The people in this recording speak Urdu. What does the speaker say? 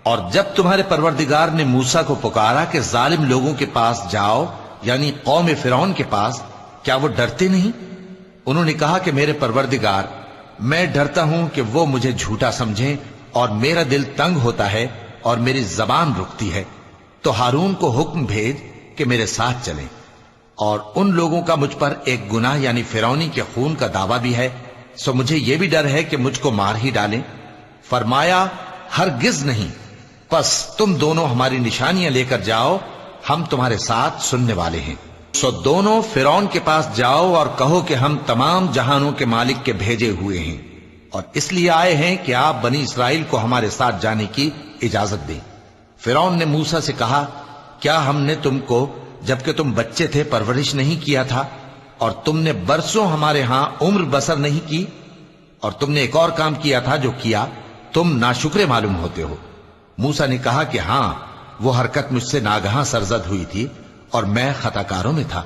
اور جب تمہارے پروردگار نے موسیٰ کو پکارا کہ ظالم لوگوں کے پاس جاؤ، یعنی قوم فرعون کے پاس، کیا وہ ڈرتے نہیں؟ انہوں نے کہا کہ میرے پروردگار، میں ڈرتا ہوں کہ وہ مجھے جھوٹا سمجھیں، اور میرا دل تنگ ہوتا ہے اور میری زبان رکتی ہے، تو ہارون کو حکم بھیج کہ میرے ساتھ چلیں۔ اور ان لوگوں کا مجھ پر ایک گناہ یعنی فرعونی کے خون کا دعویٰ بھی ہے، سو مجھے یہ بھی ڈر ہے کہ مجھ کو مار ہی ڈالیں۔ فرمایا ہرگز نہیں، پس تم دونوں ہماری نشانیاں لے کر جاؤ، ہم تمہارے ساتھ سننے والے ہیں۔ سو دونوں فرعون کے پاس جاؤ اور کہو کہ ہم تمام جہانوں کے مالک کے بھیجے ہوئے ہیں، اور اس لیے آئے ہیں کہ آپ بنی اسرائیل کو ہمارے ساتھ جانے کی اجازت دیں۔ فرعون نے موسیٰ سے کہا، کیا ہم نے تم کو جبکہ تم بچے تھے پرورش نہیں کیا تھا، اور تم نے برسوں ہمارے ہاں عمر بسر نہیں کی؟ اور تم نے ایک اور کام کیا تھا جو کیا، تم ناشکرے معلوم ہوتے ہو۔ موسیٰ نے کہا کہ ہاں، وہ حرکت مجھ سے ناگہاں سرزد ہوئی تھی اور میں خطا کاروں میں تھا۔